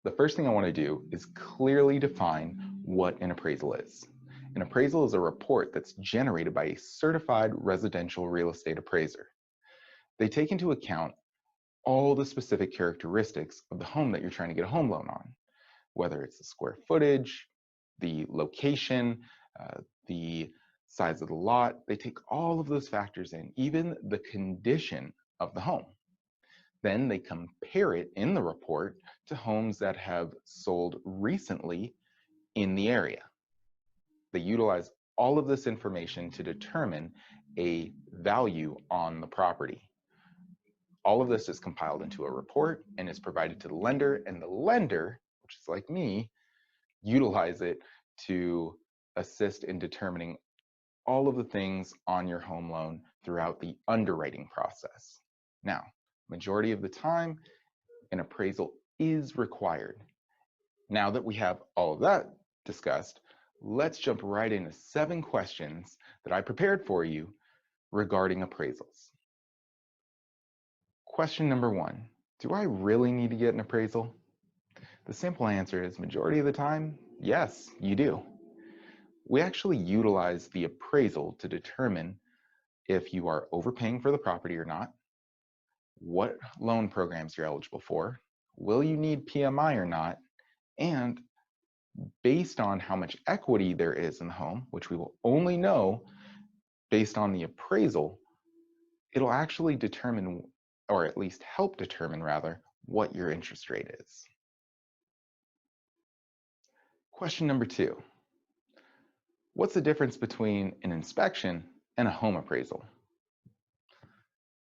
The first thing I want to do is clearly define what an appraisal is. An appraisal is a report that's generated by a certified residential real estate appraiser. They take into account all the specific characteristics of the home that you're trying to get a home loan on, whether it's the square footage, the location, the size of the lot. They take all of those factors in, even the condition of the home. Then they compare it in the report to homes that have sold recently in the area. They utilize all of this information to determine a value on the property. All of this is compiled into a report and is provided to the lender, and the lender, which is like me, utilize it to assist in determining all of the things on your home loan throughout the underwriting process. Now, majority of the time, an appraisal is required. Now that we have all of that discussed, let's jump right into 7 questions that I prepared for you regarding appraisals. Question number 1, do I really need to get an appraisal? The simple answer is majority of the time, yes, you do. We actually utilize the appraisal to determine if you are overpaying for the property or not, what loan programs you're eligible for, will you need PMI or not, and based on how much equity there is in the home, which we will only know based on the appraisal, it'll actually determine, or at least help determine rather, what your interest rate is. Question number 2. What's the difference between an inspection and a home appraisal?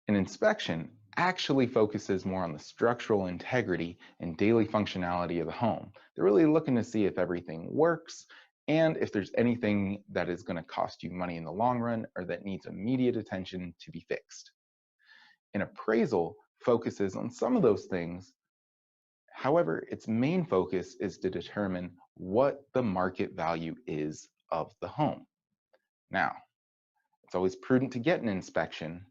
An inspection actually focuses more on the structural integrity and daily functionality of the home. They're really looking to see if everything works and if there's anything that is going to cost you money in the long run or that needs immediate attention to be fixed. An appraisal focuses on some of those things. However, its main focus is to determine what the market value is of the home. Now, it's always prudent to get an inspection.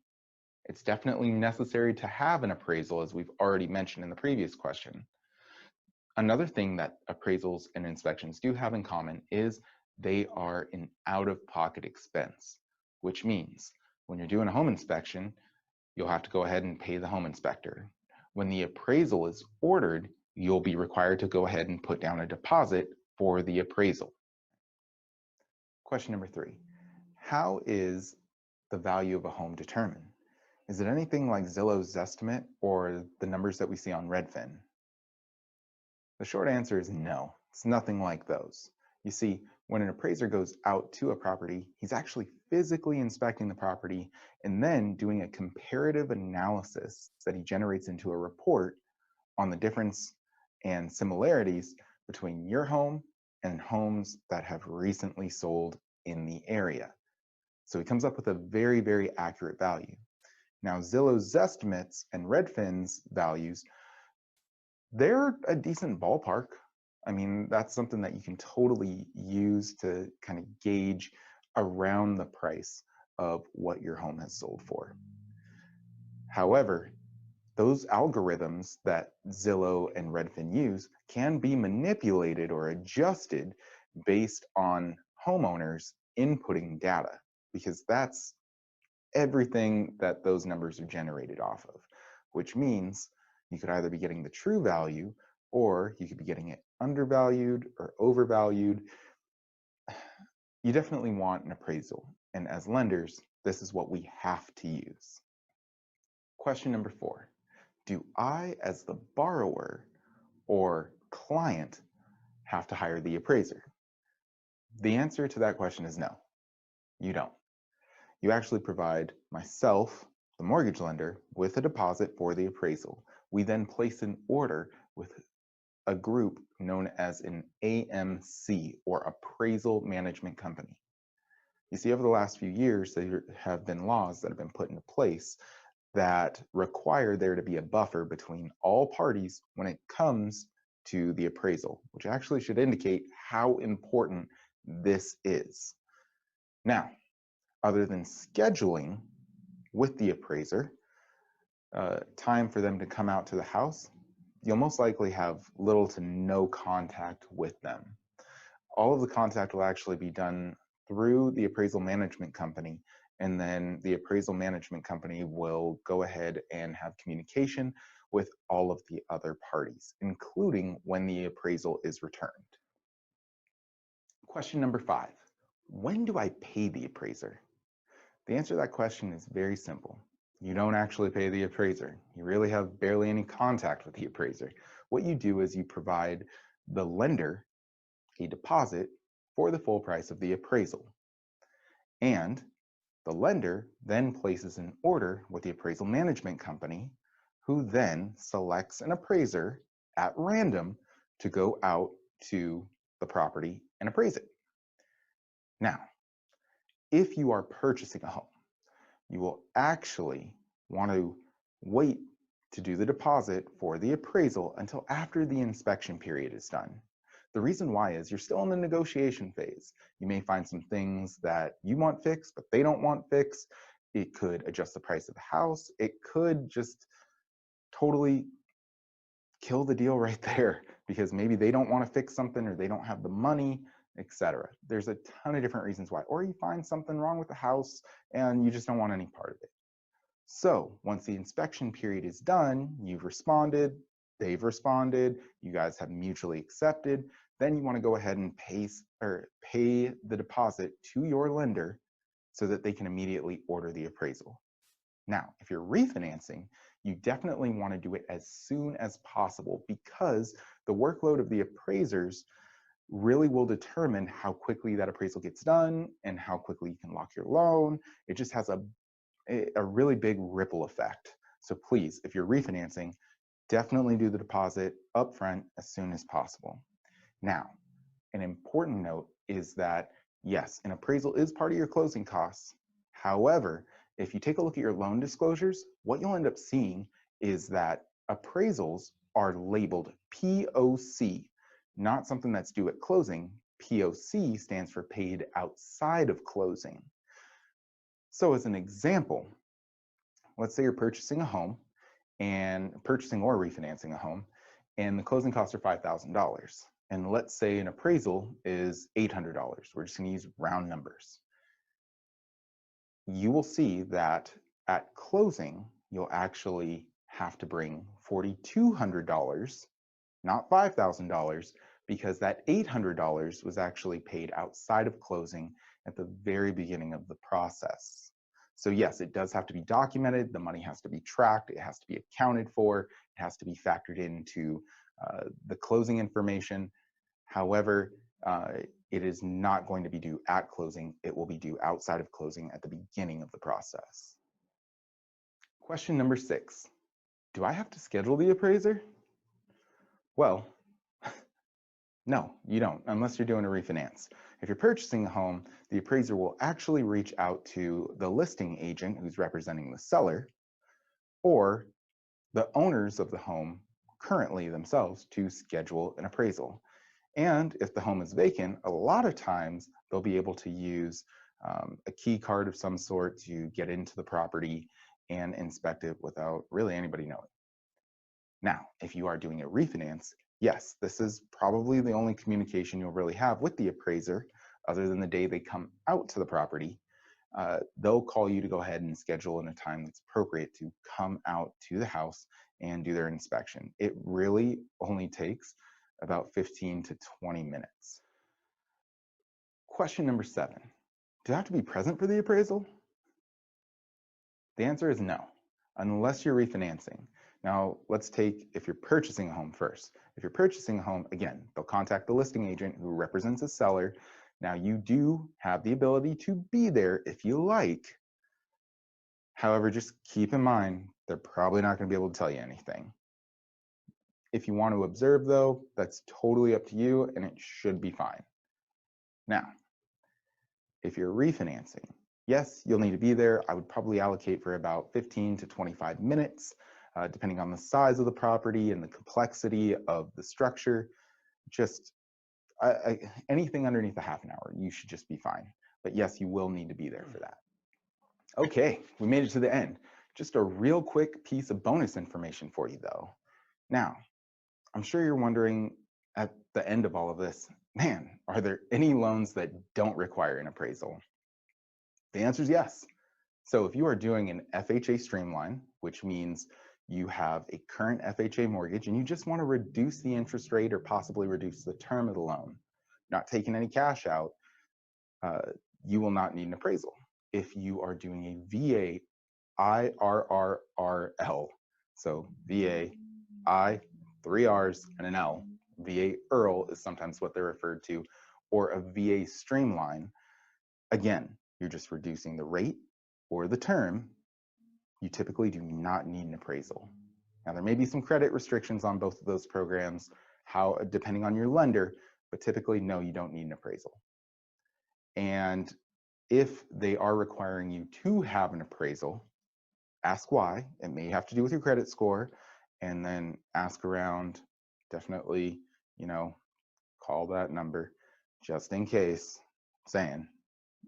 It's definitely necessary to have an appraisal, as we've already mentioned in the previous question. Another thing that appraisals and inspections do have in common is they are an out-of-pocket expense, which means when you're doing a home inspection, you'll have to go ahead and pay the home inspector. When the appraisal is ordered, you'll be required to go ahead and put down a deposit for the appraisal. Question number 3, how is the value of a home determined? Is it anything like Zillow's Zestimate or the numbers that we see on Redfin? The short answer is no, it's nothing like those. You see, when an appraiser goes out to a property, he's actually physically inspecting the property and then doing a comparative analysis that he generates into a report on the difference and similarities between your home and homes that have recently sold in the area. So he comes up with a very, very accurate value. Now, Zillow's Zestimates and Redfin's values, they're a decent ballpark. I mean, that's something that you can totally use to kind of gauge around the price of what your home has sold for. However, those algorithms that Zillow and Redfin use can be manipulated or adjusted based on homeowners inputting data, because that's everything that those numbers are generated off of, which means you could either be getting the true value or you could be getting it undervalued or overvalued. You definitely want an appraisal, and as lenders, this is what we have to use. Question number 4, do I, as the borrower or client, have to hire the appraiser? The answer to that question is no, you don't. You actually provide myself, the mortgage lender, with a deposit for the appraisal. We then place an order with a group known as an AMC, or Appraisal Management Company. You see, over the last few years, there have been laws that have been put into place that require there to be a buffer between all parties when it comes to the appraisal, which actually should indicate how important this is. Now, other than scheduling with the appraiser, time for them to come out to the house, you'll most likely have little to no contact with them. All of the contact will actually be done through the appraisal management company, and then the appraisal management company will go ahead and have communication with all of the other parties, including when the appraisal is returned. Question number 5, when do I pay the appraiser? The answer to that question is very simple. You don't actually pay the appraiser. You really have barely any contact with the appraiser. What you do is you provide the lender a deposit for the full price of the appraisal. And the lender then places an order with the appraisal management company, who then selects an appraiser at random to go out to the property and appraise it. Now, if you are purchasing a home, you will actually want to wait to do the deposit for the appraisal until after the inspection period is done. The reason why is you're still in the negotiation phase. You may find some things that you want fixed, but they don't want fixed. It could adjust the price of the house. It could just totally kill the deal right there because maybe they don't want to fix something or they don't have the money, etc. There's a ton of different reasons why. Or you find something wrong with the house and you just don't want any part of it. So once the inspection period is done, you've responded, they've responded, you guys have mutually accepted, then you want to go ahead and pay the deposit to your lender so that they can immediately order the appraisal. Now, if you're refinancing, you definitely want to do it as soon as possible because the workload of the appraisers really will determine how quickly that appraisal gets done and how quickly you can lock your loan. It just has a really big ripple effect. So please, if you're refinancing, definitely do the deposit upfront as soon as possible. Now, an important note is that, yes, an appraisal is part of your closing costs. However, if you take a look at your loan disclosures, what you'll end up seeing is that appraisals are labeled POC, not something that's due at closing. POC stands for paid outside of closing. So as an example, let's say you're purchasing a home and purchasing or refinancing a home, and the closing costs are $5,000. And let's say an appraisal is $800. We're just going to use round numbers. You will see that at closing, you'll actually have to bring $4,200, not $5,000, because that $800 was actually paid outside of closing at the very beginning of the process. So yes, it does have to be documented. The money has to be tracked. It has to be accounted for. It has to be factored into the closing information. However, it is not going to be due at closing. It will be due outside of closing at the beginning of the process. Question number 6, do I have to schedule the appraiser? Well, no, you don't, unless you're doing a refinance. If you're purchasing a home, the appraiser will actually reach out to the listing agent who's representing the seller or the owners of the home currently themselves to schedule an appraisal. And if the home is vacant, a lot of times they'll be able to use a key card of some sort to get into the property and inspect it without really anybody knowing. Now, if you are doing a refinance, yes, this is probably the only communication you'll really have with the appraiser other than the day they come out to the property. They'll call you to go ahead and schedule in a time that's appropriate to come out to the house and do their inspection. It really only takes about 15 to 20 minutes. Question number 7, do I have to be present for the appraisal? The answer is no, unless you're refinancing. Now, let's take if you're purchasing a home first. If you're purchasing a home, again, they'll contact the listing agent who represents the seller. Now, you do have the ability to be there if you like. However, just keep in mind, they're probably not going to be able to tell you anything. If you want to observe, though, that's totally up to you, and it should be fine. Now, if you're refinancing, yes, you'll need to be there. I would probably allocate for about 15 to 25 minutes, depending on the size of the property and the complexity of the structure. Just anything underneath a half an hour, you should just be fine. But yes, you will need to be there for that. Okay, we made it to the end. Just a real quick piece of bonus information for you, though. Now, I'm sure you're wondering at the end of all of this, man, are there any loans that don't require an appraisal? The answer is yes. So if you are doing an FHA streamline, which means you have a current FHA mortgage and you just want to reduce the interest rate or possibly reduce the term of the loan, not taking any cash out, uh, you will not need an appraisal. If you are doing a VA IRRRL, so VA I, 3 R's and an L, VA IRL is sometimes what they're referred to, or a VA streamline, again, you're just reducing the rate or the term. You typically do not need an appraisal. Now, there may be some credit restrictions on both of those programs, depending on your lender, but typically, no, you don't need an appraisal. And if they are requiring you to have an appraisal, ask why. It may have to do with your credit score, and then ask around. Definitely, call that number just in case. Saying,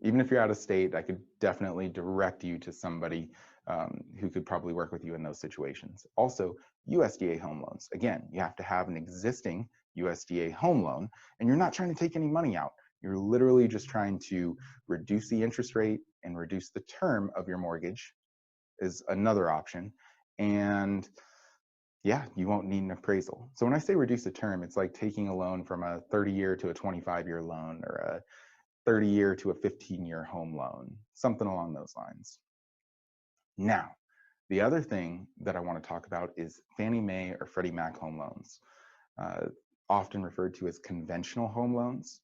even if you're out of state, I could definitely direct you to somebody who could probably work with you in those situations. Also, USDA home loans. Again, you have to have an existing USDA home loan, and you're not trying to take any money out. You're literally just trying to reduce the interest rate and reduce the term of your mortgage is another option. And yeah, you won't need an appraisal. So when I say reduce the term, it's like taking a loan from a 30-year to a 25-year loan, or a 30-year to a 15-year home loan, something along those lines. Now, the other thing that I want to talk about is Fannie Mae or Freddie Mac home loans, often referred to as conventional home loans.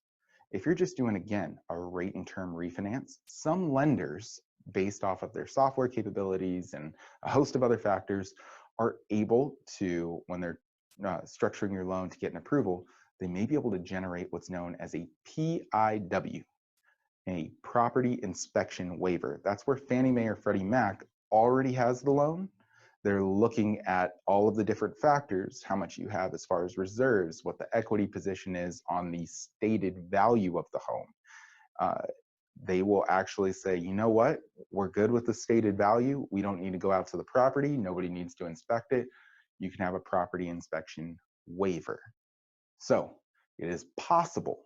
If you're just doing, again, a rate and term refinance, some lenders, based off of their software capabilities and a host of other factors, are able to, when they're structuring your loan to get an approval, they may be able to generate what's known as a PIW, a property inspection waiver. That's where Fannie Mae or Freddie Mac already has the loan. They're looking at all of the different factors, how much you have as far as reserves, what the equity position is on the stated value of the home. They will actually say, you know what, we're good with the stated value. We don't need to go out to the property. Nobody needs to inspect it. You can have a property inspection waiver. So it is possible.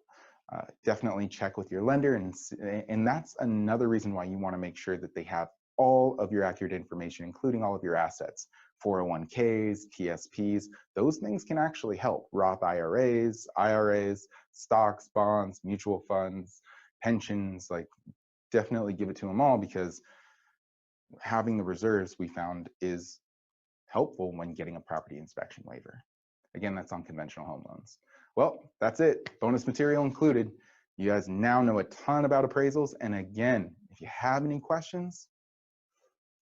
Definitely check with your lender, and that's another reason why you want to make sure that they have all of your accurate information, including all of your assets, 401ks, TSPs. Those things can actually help. Roth IRAs, stocks, bonds, mutual funds, pensions, like definitely give it to them all, because having the reserves, we found, is helpful when getting a property inspection waiver. Again, that's on conventional home loans. Well, that's it. Bonus material included. You guys now know a ton about appraisals. And again, if you have any questions,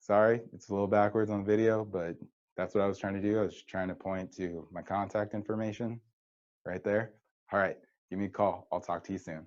sorry, it's a little backwards on video, but that's what I was trying to do. I was trying to point to my contact information right there. All right, give me a call. I'll talk to you soon.